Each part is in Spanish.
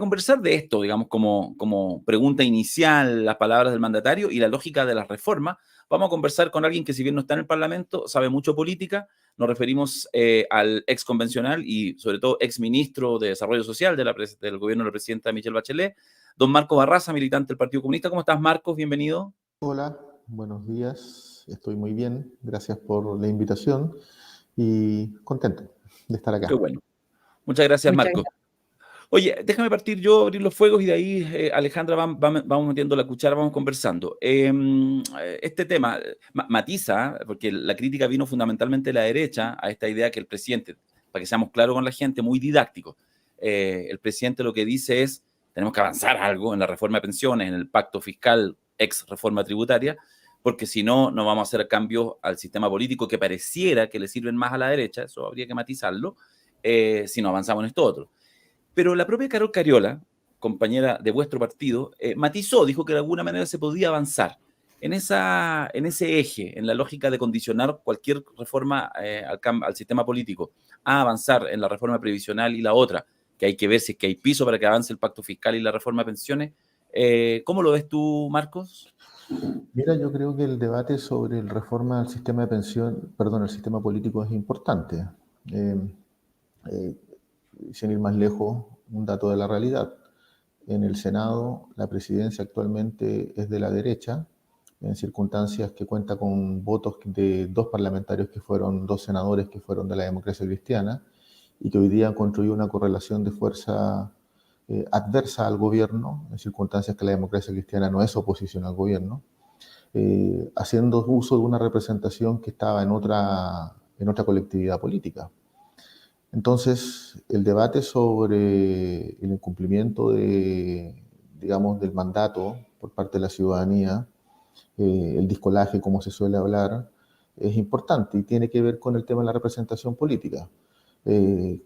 Conversar de esto, digamos, como pregunta inicial, las palabras del mandatario y la lógica de las reformas, vamos a conversar con alguien que, si bien no está en el Parlamento, sabe mucho política. Nos referimos al ex convencional y, sobre todo, ex ministro de Desarrollo Social del gobierno de la presidenta Michelle Bachelet, don Marcos Barraza, militante del Partido Comunista. ¿Cómo estás, Marcos? Bienvenido. Hola, buenos días. Estoy muy bien. Gracias por la invitación y contento de estar acá. Qué bueno. Muchas gracias, Marcos. Oye, déjame partir yo, abrir los fuegos y de ahí, Alejandra, vamos metiendo la cuchara, vamos conversando. Este tema matiza, porque la crítica vino fundamentalmente de la derecha a esta idea que el presidente, para que seamos claros con la gente, muy didáctico, el presidente lo que dice es, tenemos que avanzar algo en la reforma de pensiones, en el pacto fiscal, ex reforma tributaria, porque si no, no vamos a hacer cambios al sistema político que pareciera que le sirven más a la derecha, eso habría que matizarlo, si no avanzamos en esto otro. Pero la propia Carol Cariola, compañera de vuestro partido, matizó, dijo que de alguna manera se podía avanzar en ese eje, en la lógica de condicionar cualquier reforma al sistema político, a avanzar en la reforma previsional y la otra, que hay que ver si es que hay piso para que avance el pacto fiscal y la reforma de pensiones. ¿Cómo lo ves tú, Marcos? Mira, yo creo que el debate sobre la reforma al sistema de pensión, perdón, el sistema político es importante. Eh, Sin ir más lejos, un dato de la realidad. En el Senado, la presidencia actualmente es de la derecha, en circunstancias que cuenta con votos de dos parlamentarios que fueron, dos senadores que fueron de la democracia cristiana, y que hoy día han construido una correlación de fuerza adversa al gobierno, en circunstancias que la democracia cristiana no es oposición al gobierno, haciendo uso de una representación que estaba en otra colectividad política. Entonces, el debate sobre el incumplimiento del mandato por parte de la ciudadanía, el discolaje, como se suele hablar, es importante y tiene que ver con el tema de la representación política,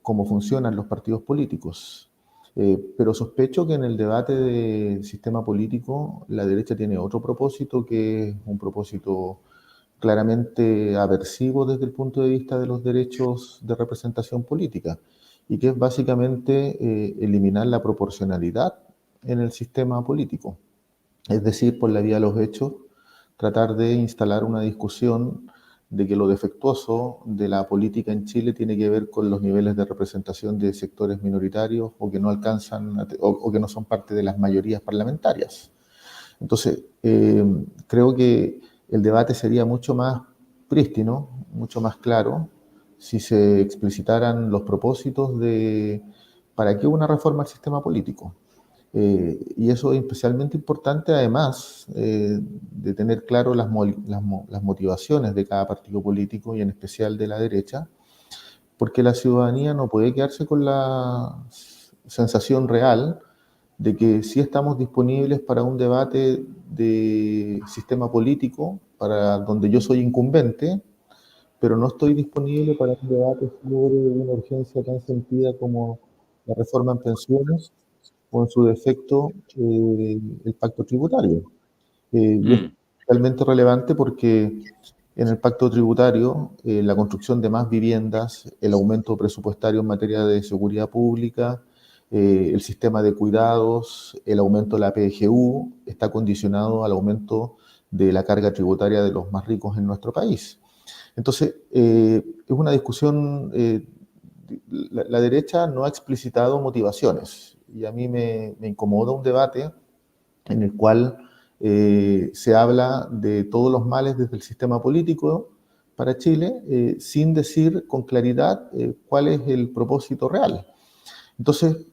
cómo funcionan los partidos políticos. Pero sospecho que en el debate del sistema político la derecha tiene otro propósito, que es un propósito claramente aversivo desde el punto de vista de los derechos de representación política, y que es básicamente eliminar la proporcionalidad en el sistema político. Es decir, por la vía de los hechos, tratar de instalar una discusión de que lo defectuoso de la política en Chile tiene que ver con los niveles de representación de sectores minoritarios o que no alcanzan o que no son parte de las mayorías parlamentarias. Entonces, creo que el debate sería mucho más prístino, mucho más claro, si se explicitaran los propósitos de para qué una reforma al sistema político. Y eso es especialmente importante, además de tener claro las motivaciones de cada partido político y en especial de la derecha, porque la ciudadanía no puede quedarse con la sensación real de que sí estamos disponibles para un debate de sistema político, para donde yo soy incumbente, pero no estoy disponible para un debate sobre una urgencia tan sentida como la reforma en pensiones o en su defecto el pacto tributario. Y es realmente relevante porque en el pacto tributario la construcción de más viviendas, el aumento presupuestario en materia de seguridad pública, el sistema de cuidados, el aumento de la PGU está condicionado al aumento de la carga tributaria de los más ricos en nuestro país. Entonces, es una discusión, la derecha no ha explicitado motivaciones y a mí me incomoda un debate en el cual se habla de todos los males desde el sistema político para Chile, sin decir con claridad cuál es el propósito real. Entonces,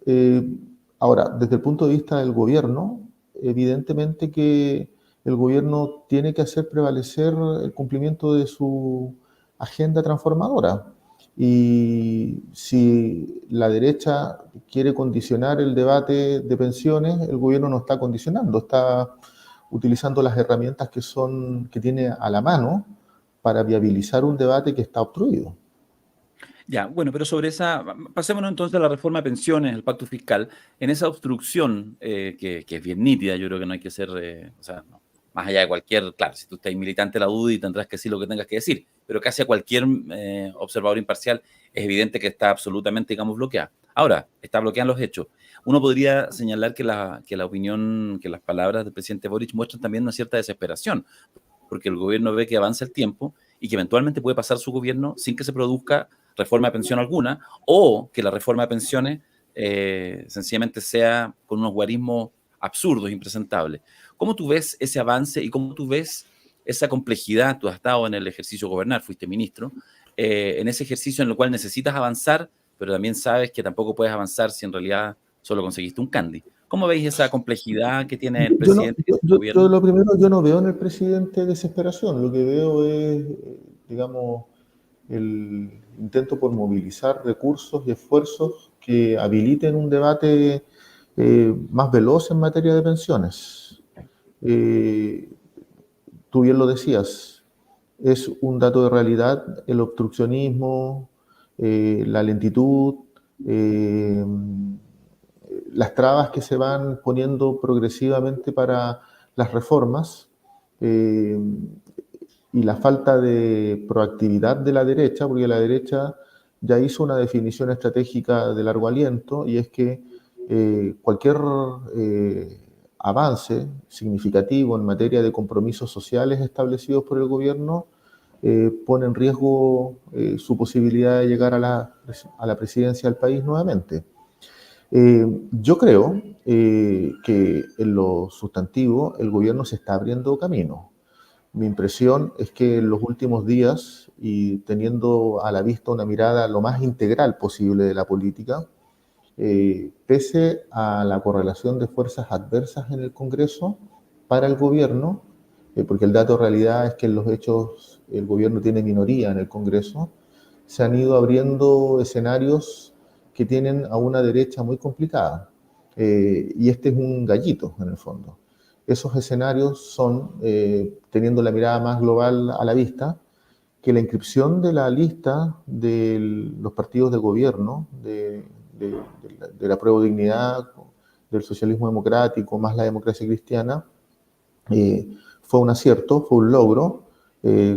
ahora, desde el punto de vista del gobierno, evidentemente que el gobierno tiene que hacer prevalecer el cumplimiento de su agenda transformadora. Y si la derecha quiere condicionar el debate de pensiones, el gobierno no está condicionando, está utilizando las herramientas que tiene a la mano para viabilizar un debate que está obstruido. Ya, bueno, pero sobre pasémonos entonces a la reforma de pensiones, el pacto fiscal, en esa obstrucción que es bien nítida. Yo creo que no hay que ser, o sea, no, más allá de cualquier, claro, si tú estás militante la duda y tendrás que decir lo que tengas que decir, pero casi a cualquier observador imparcial es evidente que está absolutamente, digamos, bloqueada. Ahora, está bloquean los hechos. Uno podría señalar que la opinión, que las palabras del presidente Boric muestran también una cierta desesperación, porque el gobierno ve que avanza el tiempo y que eventualmente puede pasar su gobierno sin que se produzca reforma de pensión alguna, o que la reforma de pensiones sencillamente sea con unos guarismos absurdos, impresentables. ¿Cómo tú ves ese avance y cómo tú ves esa complejidad? Tú has estado en el ejercicio de gobernar, fuiste ministro, en ese ejercicio en el cual necesitas avanzar, pero también sabes que tampoco puedes avanzar si en realidad solo conseguiste un candy. ¿Cómo veis esa complejidad que tiene el Yo, no, presidente y el yo gobierno? lo primero, yo no veo en el presidente desesperación, lo que veo es, digamos, el intento por movilizar recursos y esfuerzos que habiliten un debate más veloz en materia de pensiones. Tú bien lo decías, es un dato de realidad el obstruccionismo, la lentitud, eh, las trabas que se van poniendo progresivamente para las reformas eh, y la falta de proactividad de la derecha, porque la derecha ya hizo una definición estratégica de largo aliento y es que cualquier avance significativo en materia de compromisos sociales establecidos por el gobierno pone en riesgo su posibilidad de llegar a la presidencia del país nuevamente. Yo creo que en lo sustantivo el gobierno se está abriendo camino. Mi impresión es que en los últimos días, y teniendo a la vista una mirada lo más integral posible de la política, pese a la correlación de fuerzas adversas en el Congreso para el gobierno, porque el dato de realidad es que en los hechos el gobierno tiene minoría en el Congreso, se han ido abriendo escenarios que tienen a una derecha muy complicada. Y este es un gallito, en el fondo. Esos escenarios son, teniendo la mirada más global a la vista, que la inscripción de la lista de los partidos de gobierno, de la Prueba de Dignidad, del socialismo democrático, más la democracia cristiana, fue un acierto, fue un logro,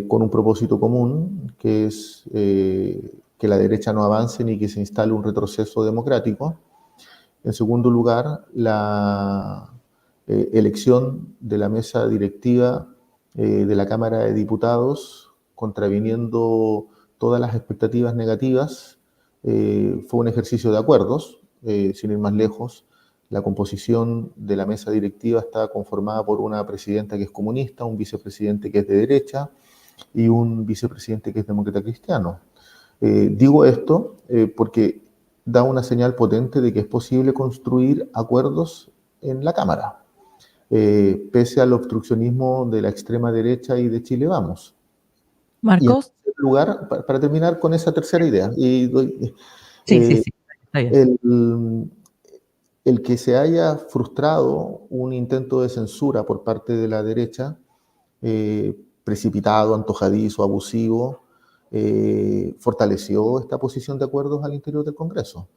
con un propósito común, que es que la derecha no avance ni que se instale un retroceso democrático. En segundo lugar, la elección de la mesa directiva de la Cámara de Diputados, contraviniendo todas las expectativas negativas, fue un ejercicio de acuerdos, sin ir más lejos. La composición de la mesa directiva está conformada por una presidenta que es comunista, un vicepresidente que es de derecha y un vicepresidente que es demócrata cristiano. Digo esto porque da una señal potente de que es posible construir acuerdos en la Cámara, pese al obstruccionismo de la extrema derecha y de Chile Vamos. Y en Marcos. tercer lugar, para terminar con esa tercera idea, Sí, está bien. El que se haya frustrado un intento de censura por parte de la derecha, precipitado, antojadizo, abusivo, fortaleció esta posición de acuerdos al interior del Congreso.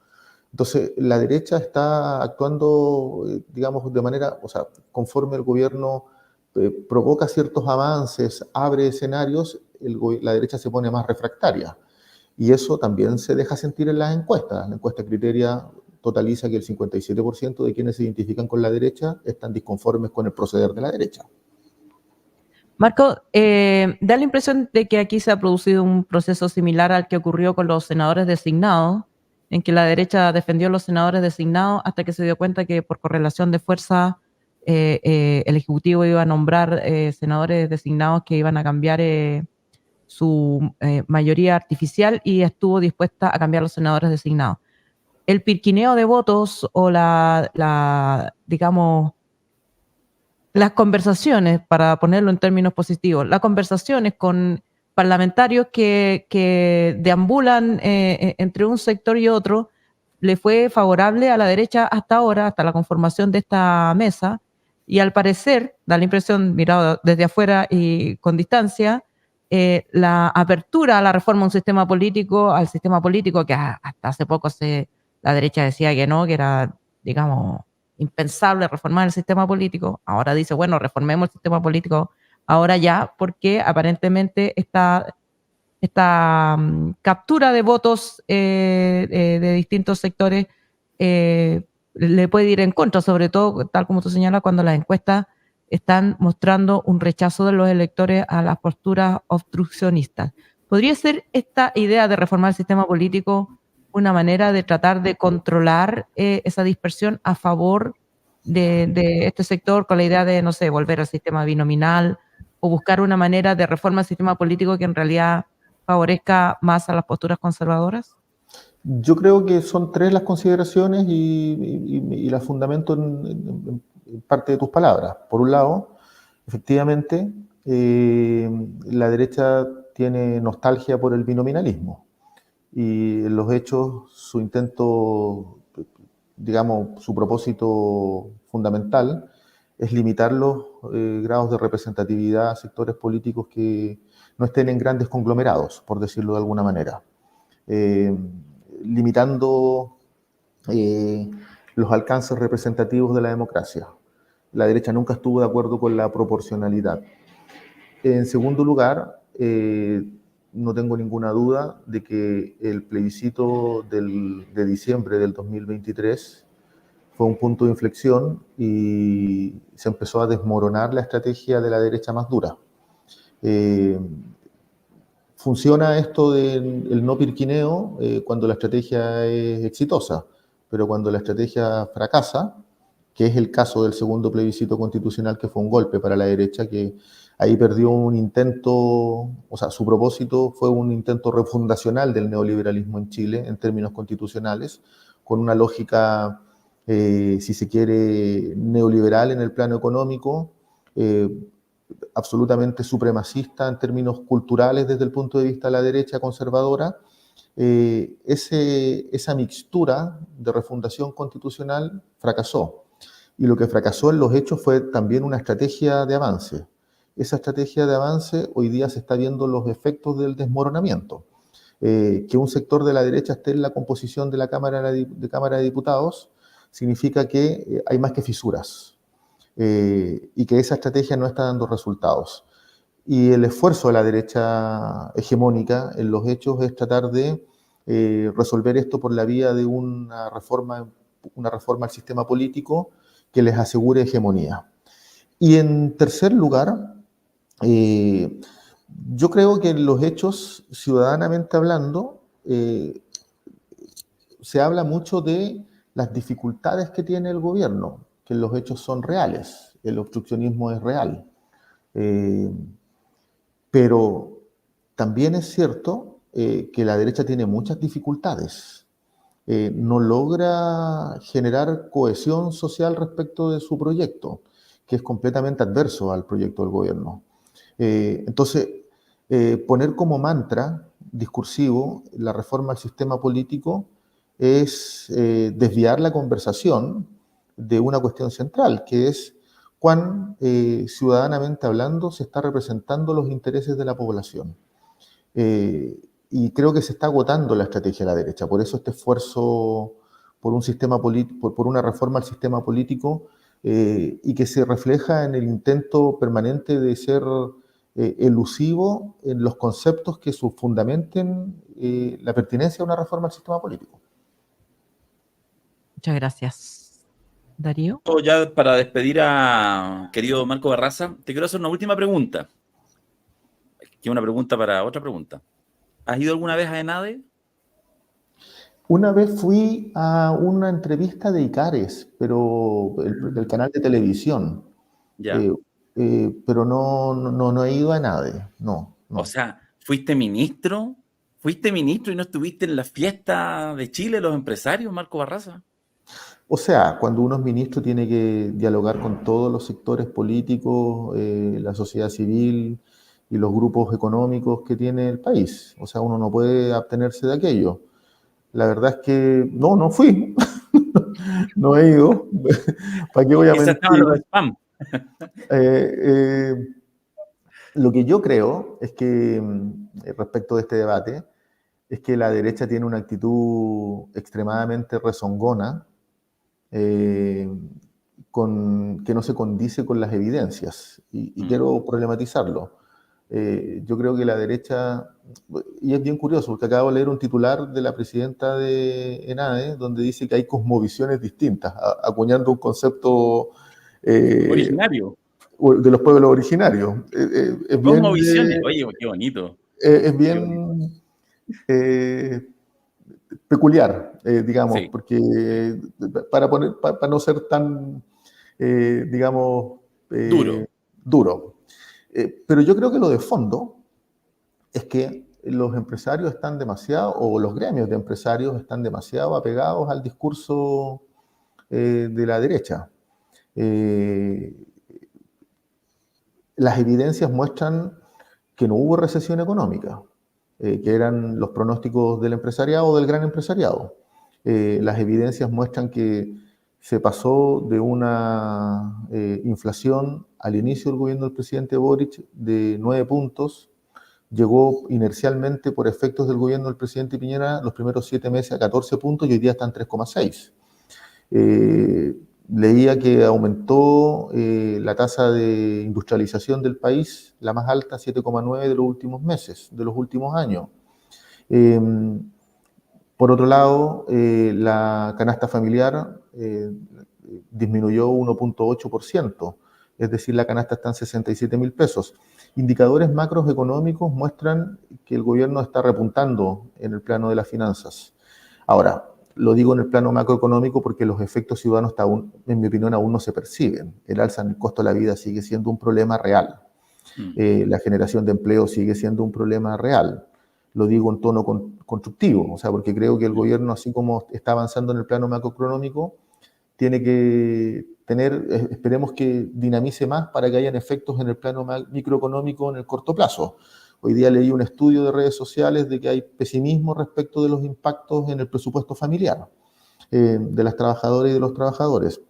Entonces, la derecha está actuando, digamos, de manera, o sea, conforme el gobierno provoca ciertos avances, abre escenarios, la derecha se pone más refractaria. Y eso también se deja sentir en las encuestas. La encuesta Criteria totaliza que el 57% de quienes se identifican con la derecha están disconformes con el proceder de la derecha. Marco, da la impresión de que aquí se ha producido un proceso similar al que ocurrió con los senadores designados, en que la derecha defendió a los senadores designados hasta que se dio cuenta que por correlación de fuerza el Ejecutivo iba a nombrar senadores designados que iban a cambiar su mayoría artificial y estuvo dispuesta a cambiar los senadores designados. El pirquineo de votos o digamos, las conversaciones, para ponerlo en términos positivos, las conversaciones con parlamentarios que deambulan entre un sector y otro, le fue favorable a la derecha hasta ahora, hasta la conformación de esta mesa, y al parecer, da la impresión, mirado desde afuera y con distancia, la apertura a la reforma de un sistema político, al sistema político que hasta hace poco la derecha decía que no, que era, digamos, impensable reformar el sistema político. Ahora dice, bueno, reformemos el sistema político ahora ya, porque aparentemente está captura de votos de distintos sectores le puede ir en contra, sobre todo, tal como tú señalas, cuando las encuestas están mostrando un rechazo de los electores a las posturas obstruccionistas. ¿Podría ser esta idea de reformar el sistema político una manera de tratar de controlar esa dispersión a favor de este sector, con la idea de, no sé, volver al sistema binominal o buscar una manera de reforma del sistema político que en realidad favorezca más a las posturas conservadoras? Yo creo que son tres las consideraciones y las fundamento en parte de tus palabras. Por un lado, efectivamente, la derecha tiene nostalgia por el binominalismo y en los hechos su intento, digamos, su propósito fundamental es limitar los grados de representatividad a sectores políticos que no estén en grandes conglomerados, por decirlo de alguna manera. Limitando los alcances representativos de la democracia. La derecha nunca estuvo de acuerdo con la proporcionalidad. En segundo lugar, no tengo ninguna duda de que el plebiscito de diciembre del 2023 fue un punto de inflexión y se empezó a desmoronar la estrategia de la derecha más dura. Funciona esto del no pirquineo cuando la estrategia es exitosa, pero cuando la estrategia fracasa, que es el caso del segundo plebiscito constitucional, que fue un golpe para la derecha, que ahí perdió un intento, o sea, su propósito fue un intento refundacional del neoliberalismo en Chile en términos constitucionales, con una lógica, si se quiere, neoliberal en el plano económico, absolutamente supremacista en términos culturales desde el punto de vista de la derecha conservadora. Esa mixtura de refundación constitucional fracasó. Y lo que fracasó en los hechos fue también una estrategia de avance. Esa estrategia de avance hoy día se está viendo los efectos del desmoronamiento. Que un sector de la derecha esté en la composición de la Cámara de Diputados significa que hay más que fisuras. Y que esa estrategia no está dando resultados. Y el esfuerzo de la derecha hegemónica en los hechos es tratar de resolver esto por la vía de una reforma al sistema político que les asegure hegemonía. Y en tercer lugar, yo creo que en los hechos, ciudadanamente hablando, se habla mucho de las dificultades que tiene el gobierno, que en los hechos son reales, el obstruccionismo es real. Pero también es cierto que la derecha tiene muchas dificultades. No logra generar cohesión social respecto de su proyecto, que es completamente adverso al proyecto del gobierno. Entonces, poner como mantra discursivo la reforma al sistema político es desviar la conversación de una cuestión central, que es cuán ciudadanamente hablando se está representando los intereses de la población. Y creo que se está agotando la estrategia de la derecha. Por eso este esfuerzo por un sistema por una reforma al sistema político y que se refleja en el intento permanente de ser elusivo en los conceptos que fundamenten la pertinencia de una reforma al sistema político. Muchas gracias. Darío. Ya para despedir a querido Marco Barraza, te quiero hacer una última pregunta. Que es una pregunta para otra pregunta. ¿Has ido alguna vez a ENADE? Una vez fui a una entrevista de Icares, pero del canal de televisión. Ya. Pero no he ido a ENADE, no. O sea, ¿fuiste ministro y no estuviste en la fiesta de Chile, los empresarios, Marco Barraza? O sea, cuando uno es ministro tiene que dialogar con todos los sectores políticos, la sociedad civil y los grupos económicos que tiene el país. O sea, uno no puede abstenerse de aquello. La verdad es que no fui. No he ido. ¿Para qué voy a mentir? Los spam. Lo que yo creo es que, respecto de este debate, es que la derecha tiene una actitud extremadamente rezongona, que no se condice con las evidencias. Y quiero problematizarlo. Yo creo que la derecha, y es bien curioso, porque acabo de leer un titular de la presidenta de ENADE, donde dice que hay cosmovisiones distintas, acuñando un concepto Originario. de los pueblos originarios. Es bien, Cosmovisiones. Oye, qué bonito. es Qué bonito. bien peculiar, digamos, Sí. porque para no ser tan, digamos, Duro. duro. Pero yo creo que lo de fondo es que los empresarios están demasiado, o los gremios de empresarios están demasiado apegados al discurso de la derecha. Las evidencias muestran que no hubo recesión económica, que eran los pronósticos del empresariado o del gran empresariado. Las evidencias muestran que se pasó de una inflación al inicio del gobierno del presidente Boric de 9 puntos, llegó inercialmente por efectos del gobierno del presidente Piñera los primeros 7 meses a 14 puntos y hoy día están 3,6. Leía que aumentó la tasa de industrialización del país, la más alta, 7,9 de los últimos meses, de los últimos años. Por otro lado, la canasta familiar disminuyó 1,8%, es decir, la canasta está en 67.000 pesos. Indicadores macroeconómicos muestran que el gobierno está repuntando en el plano de las finanzas. Ahora, lo digo en el plano macroeconómico porque los efectos ciudadanos, en mi opinión, aún no se perciben. El alza en el costo de la vida sigue siendo un problema real. La generación de empleo sigue siendo un problema real. Lo digo en tono constructivo, o sea, porque creo que el gobierno, así como está avanzando en el plano macroeconómico, tiene que tener, esperemos que dinamice más para que hayan efectos en el plano microeconómico en el corto plazo. Hoy día leí un estudio de redes sociales de que hay pesimismo respecto de los impactos en el presupuesto familiar de las trabajadoras y de los trabajadores.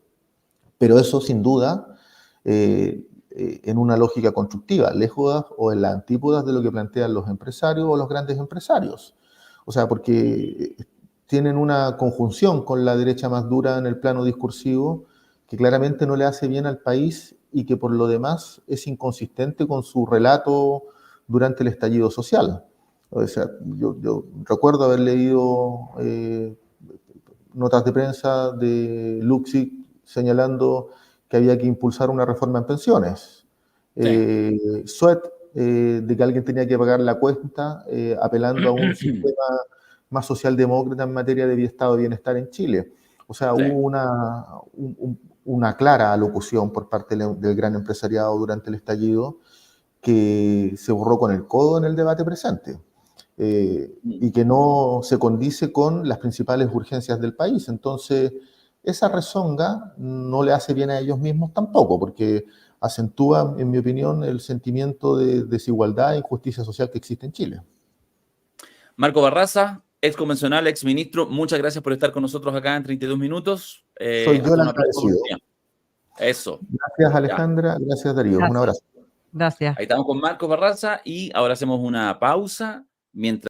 Pero eso, sin duda, en una lógica constructiva, lejos o en las antípodas de lo que plantean los empresarios o los grandes empresarios. O sea, porque tienen una conjunción con la derecha más dura en el plano discursivo que claramente no le hace bien al país y que por lo demás es inconsistente con su relato durante el estallido social. O sea, yo recuerdo haber leído notas de prensa de Luksic señalando que había que impulsar una reforma en pensiones. Sweat, de que alguien tenía que pagar la cuenta, apelando a un sistema más socialdemócrata en materia de estado de bienestar en Chile. O sea, hubo una clara alocución por parte del gran empresariado durante el estallido que se borró con el codo en el debate presente y que no se condice con las principales urgencias del país. Entonces, esa rezonga no le hace bien a ellos mismos tampoco, porque acentúa, en mi opinión, el sentimiento de desigualdad e injusticia social que existe en Chile. Marco Barraza, ex convencional, ex ministro, muchas gracias por estar con nosotros acá en 32 minutos. Soy yo el agradecido. Eso. Gracias, Alejandra. Gracias, Darío. Gracias. Un abrazo. Gracias. Ahí estamos con Marco Barraza y ahora hacemos una pausa mientras